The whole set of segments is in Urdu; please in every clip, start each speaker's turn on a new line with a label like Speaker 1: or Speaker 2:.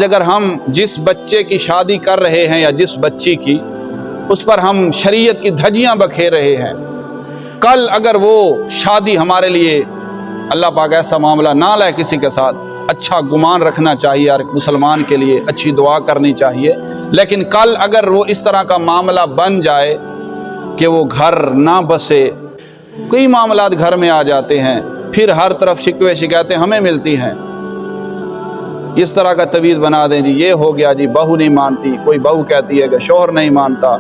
Speaker 1: اگر ہم جس بچے کی شادی کر رہے ہیں یا جس بچی کی، اس پر ہم شریعت کی دھجیاں بکھیر رہے ہیں، کل اگر وہ شادی ہمارے لیے اللہ پاک ایسا معاملہ نہ لائے کسی کے ساتھ، اچھا گمان رکھنا چاہیے اور مسلمان کے لیے اچھی دعا کرنی چاہیے، لیکن کل اگر وہ اس طرح کا معاملہ بن جائے کہ وہ گھر نہ بسے، کئی معاملات گھر میں آ جاتے ہیں، پھر ہر طرف شکوے شکایتیں ہمیں ملتی ہیں، اس طرح کا تویز بنا دیں جی یہ ہو گیا، جی بہو نہیں مانتی، کوئی بہو کہتی ہے کہ شوہر نہیں مانتا،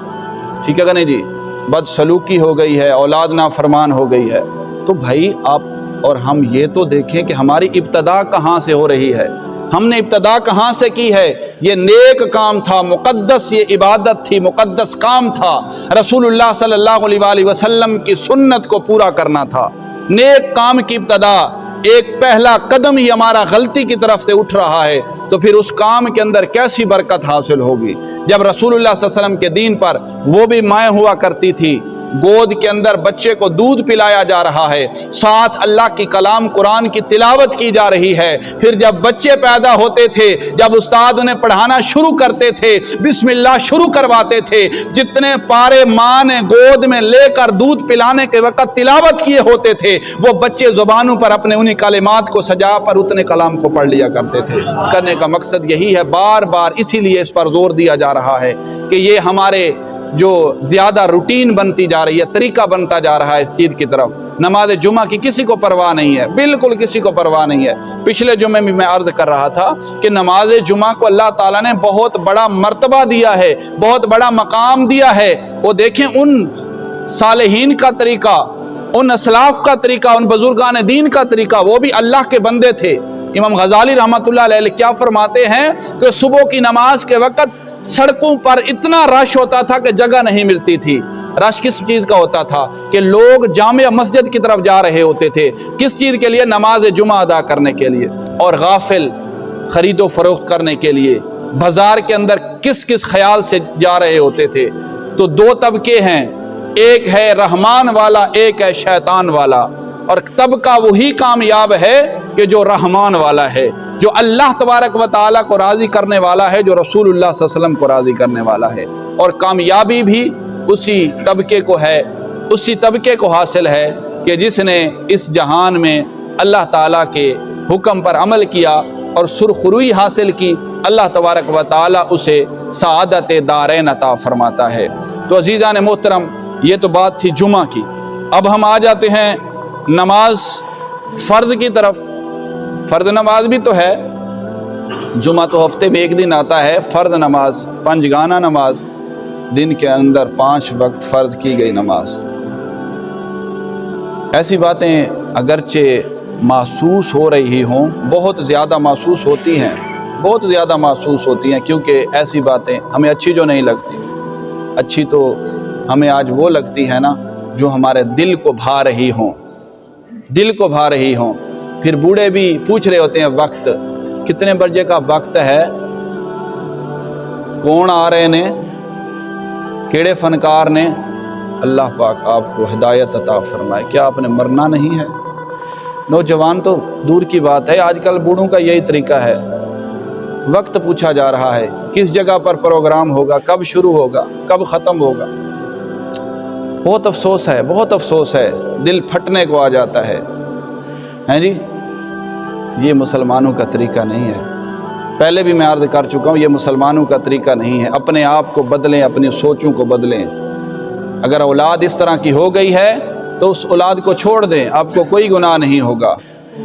Speaker 1: ٹھیک ہے کہ نہیں جی، بد سلوکی ہو گئی ہے، اولاد نافرمان ہو گئی ہے۔ تو بھائی آپ اور ہم یہ تو دیکھیں کہ ہماری ابتدا کہاں سے ہو رہی ہے، ہم نے ابتدا کہاں سے کی ہے۔ یہ نیک کام تھا، مقدس یہ عبادت تھی، مقدس کام تھا، رسول اللہ صلی اللہ علیہ وآلہ وسلم کی سنت کو پورا کرنا تھا۔ نیک کام کی ابتدا ایک پہلا قدم ہی ہمارا غلطی کی طرف سے اٹھ رہا ہے، تو پھر اس کام کے اندر کیسی برکت حاصل ہوگی۔ جب رسول اللہ صلی اللہ علیہ وسلم کے دین پر وہ بھی مائیں ہوا کرتی تھی، گود کے اندر بچے کو دودھ پلایا جا رہا ہے، ساتھ اللہ کی کلام قرآن کی تلاوت کی جا رہی ہے، پھر جب بچے پیدا ہوتے تھے، جب استاد انہیں پڑھانا شروع کرتے تھے، بسم اللہ شروع کرواتے تھے، جتنے پارے ماں نے گود میں لے کر دودھ پلانے کے وقت تلاوت کیے ہوتے تھے، وہ بچے زبانوں پر اپنے انہی کلمات کو سجا پر اتنے کلام کو پڑھ لیا کرتے تھے۔ کرنے کا مقصد یہی ہے، بار بار اسی لیے اس پر زور دیا جا رہا ہے کہ یہ ہمارے جو زیادہ روٹین بنتی جا رہی ہے، طریقہ بنتا جا رہا ہے اس چیز کی طرف۔ نماز جمعہ کی کسی کو پرواہ نہیں ہے، بالکل کسی کو پرواہ نہیں ہے۔ پچھلے جمعے میں عرض کر رہا تھا کہ نماز جمعہ کو اللہ تعالیٰ نے بہت بڑا مرتبہ دیا ہے، بہت بڑا مقام دیا ہے۔ وہ دیکھیں ان صالحین کا طریقہ، ان اسلاف کا طریقہ، ان بزرگان دین کا طریقہ، وہ بھی اللہ کے بندے تھے۔ امام غزالی رحمۃ اللہ علیہ کیا فرماتے ہیں کہ صبح کی نماز کے وقت سڑکوں پر اتنا رش ہوتا تھا کہ جگہ نہیں ملتی تھی۔ رش کس چیز کا ہوتا تھا کہ لوگ جامع مسجد کی طرف جا رہے ہوتے تھے، کس چیز کے لیے؟ نماز جمعہ ادا کرنے کے لیے، اور غافل خرید و فروخت کرنے کے لیے بازار کے اندر کس کس خیال سے جا رہے ہوتے تھے۔ تو دو طبقے ہیں، ایک ہے رحمان والا، ایک ہے شیطان والا، اور طبقہ وہی کامیاب ہے کہ جو رحمان والا ہے، جو اللہ تبارک و تعالیٰ کو راضی کرنے والا ہے، جو رسول اللہ صلی اللہ علیہ وسلم کو راضی کرنے والا ہے۔ اور کامیابی بھی اسی طبقے کو ہے، اسی طبقے کو حاصل ہے کہ جس نے اس جہان میں اللہ تعالیٰ کے حکم پر عمل کیا اور سرخروئی حاصل کی، اللہ تبارک و تعالیٰ اسے سعادت دارین عطا فرماتا ہے۔ تو عزیزان محترم، یہ تو بات تھی جمعہ کی۔ اب ہم آ جاتے ہیں نماز فرض کی طرف۔ فرض نماز بھی تو ہے، جمعہ تو ہفتے میں ایک دن آتا ہے، فرض نماز پنجگانہ نماز، دن کے اندر 5 وقت فرض کی گئی نماز۔ ایسی باتیں اگرچہ محسوس ہو رہی ہوں، بہت زیادہ محسوس ہوتی ہیں، بہت زیادہ محسوس ہوتی ہیں، کیونکہ ایسی باتیں ہمیں اچھی جو نہیں لگتی، اچھی تو ہمیں آج وہ لگتی ہے نا جو ہمارے دل کو بھا رہی ہوں، دل کو بھا رہی ہوں۔ پھر بوڑھے بھی پوچھ رہے ہوتے ہیں وقت کتنے بجے کا وقت ہے، کون آ رہے نے، کیڑے فنکار نے۔ اللہ پاک آپ کو ہدایت عطا فرمائے۔ کیا آپ نے مرنا نہیں ہے؟ نوجوان تو دور کی بات ہے، آج کل بوڑھوں کا یہی طریقہ ہے، وقت پوچھا جا رہا ہے، کس جگہ پر پروگرام ہوگا، کب شروع ہوگا، کب ختم ہوگا۔ بہت افسوس ہے، بہت افسوس ہے، دل پھٹنے کو آ جاتا ہے جی۔ یہ مسلمانوں کا طریقہ نہیں ہے، پہلے بھی میں عرض کر چکا ہوں، یہ مسلمانوں کا طریقہ نہیں ہے۔ اپنے آپ کو بدلیں، اپنی سوچوں کو بدلیں۔ اگر اولاد اس طرح کی ہو گئی ہے تو اس اولاد کو چھوڑ دیں، آپ کو کوئی گناہ نہیں ہوگا،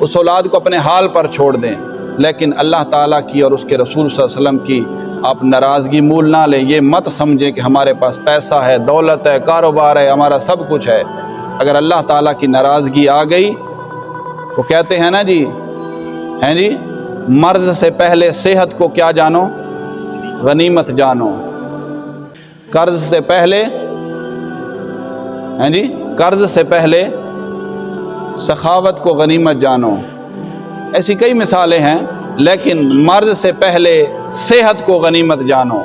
Speaker 1: اس اولاد کو اپنے حال پر چھوڑ دیں، لیکن اللہ تعالیٰ کی اور اس کے رسول صلی اللہ علیہ وسلم کی آپ ناراضگی مول نہ لیں۔ یہ مت سمجھیں کہ ہمارے پاس پیسہ ہے، دولت ہے، کاروبار ہے، ہمارا سب کچھ ہے، اگر اللہ تعالیٰ کی ناراضگی آ گئی، وہ کہتے ہیں نا جی، ہیں جی، مرض سے پہلے صحت کو کیا جانو، غنیمت جانو، قرض سے پہلے، ہیں جی، قرض سے پہلے سخاوت کو غنیمت جانو۔ ایسی کئی مثالیں ہیں، لیکن مرض سے پہلے صحت کو غنیمت جانو۔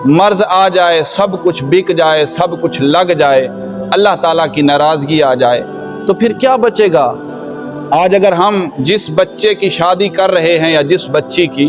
Speaker 1: مرض آ جائے، سب کچھ بک جائے، سب کچھ لگ جائے، اللہ تعالیٰ کی ناراضگی آ جائے، تو پھر کیا بچے گا؟ آج اگر ہم جس بچے کی شادی کر رہے ہیں یا جس بچی کی،